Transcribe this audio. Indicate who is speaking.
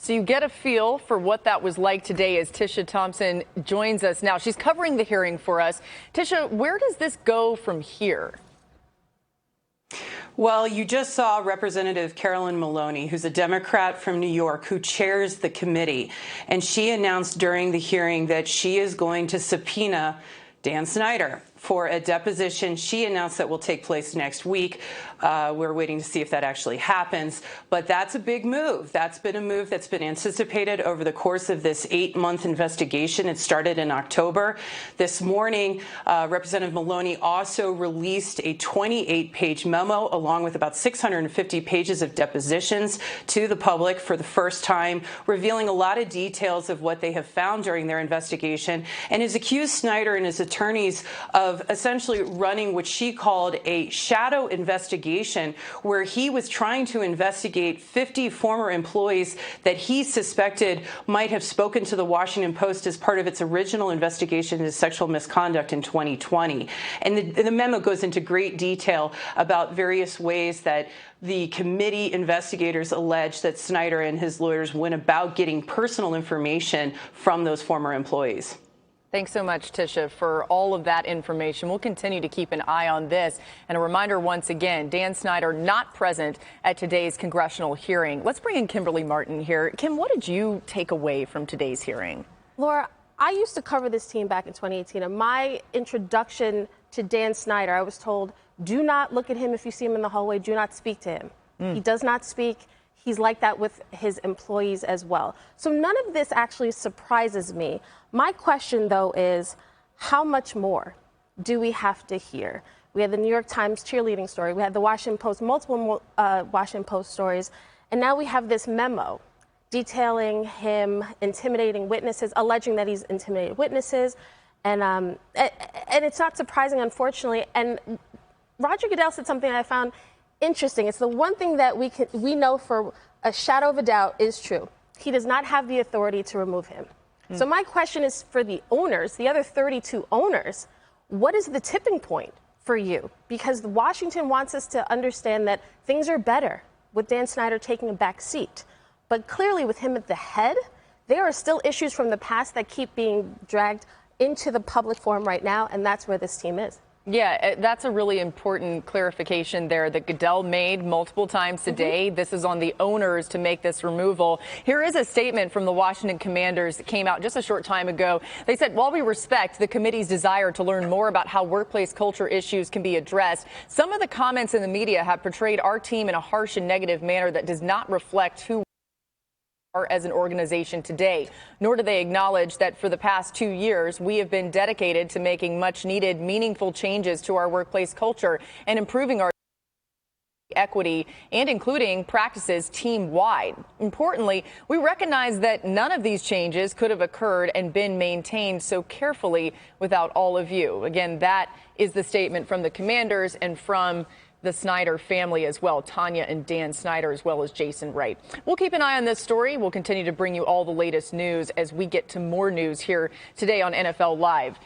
Speaker 1: So you get a feel for what that was like today as Tisha Thompson joins us now. She's covering the hearing for us. Tisha, where does this go from here?
Speaker 2: Well, you just saw Representative Carolyn Maloney, who's a Democrat from New York, who chairs the committee. And she announced during the hearing that she is going to subpoena Dan Snyder for a deposition she announced that will take place next week. We're waiting to see if that actually happens. But that's a big move. That's been a move that's been anticipated over the course of this 8-month investigation. It started in October. This morning, Representative Maloney also released a 28-page memo along with about 650 pages of depositions to the public for the first time, revealing a lot of details of what they have found during their investigation, and has accused Snyder and his attorneys of essentially running what she called a shadow investigation, where he was trying to investigate 50 former employees that he suspected might have spoken to the Washington Post as part of its original investigation into sexual misconduct in 2020. And the memo goes into great detail about various ways that the committee investigators allege that Snyder and his lawyers went about getting personal information from those former employees.
Speaker 1: Thanks so much, Tisha, for all of that information. We'll continue to keep an eye on this. And a reminder once again, Dan Snyder not present at today's congressional hearing. Let's bring in Kimberly Martin here. Kim, what did you take away from today's hearing?
Speaker 3: Laura, I used to cover this team back in 2018. And my introduction to Dan Snyder, I was told, do not look at him if you see him in the hallway. Do not speak to him. He does not speak. He's like that with his employees as well. So none of this actually surprises me. My question, though, is how much more do we have to hear? We had the New York Times cheerleading story. We had the Washington Post, multiple Washington Post stories. And now we have this memo detailing him intimidating witnesses, alleging that he's intimidated witnesses. And it's not surprising, unfortunately. And Roger Goodell said something I found interesting. It's the one thing that we know for a shadow of a doubt is true. He does not have the authority to remove him. So my question is for the owners, the other 32 owners, what is the tipping point for you? Because Washington wants us to understand that things are better with Dan Snyder taking a back seat. But clearly with him at the head, there are still issues from the past that keep being dragged into the public forum right now, and that's where this team is.
Speaker 1: Yeah, that's a really important clarification there that Goodell made multiple times today. This is on the owners to make this removal. Here is a statement from the Washington Commanders that came out just a short time ago. They said, while we respect the committee's desire to learn more about how workplace culture issues can be addressed, some of the comments in the media have portrayed our team in a harsh and negative manner that does not reflect who as an organization today, nor do they acknowledge that for the past 2 years, we have been dedicated to making much needed, meaningful changes to our workplace culture and improving our equity and including practices team-wide. Importantly, we recognize that none of these changes could have occurred and been maintained so carefully without all of you. Again, that is the statement from the Commanders and from the Snyder family as well, Tanya and Dan Snyder, as well as Jason Wright. We'll keep an eye on this story. We'll continue to bring you all the latest news as we get to more news here today on NFL Live.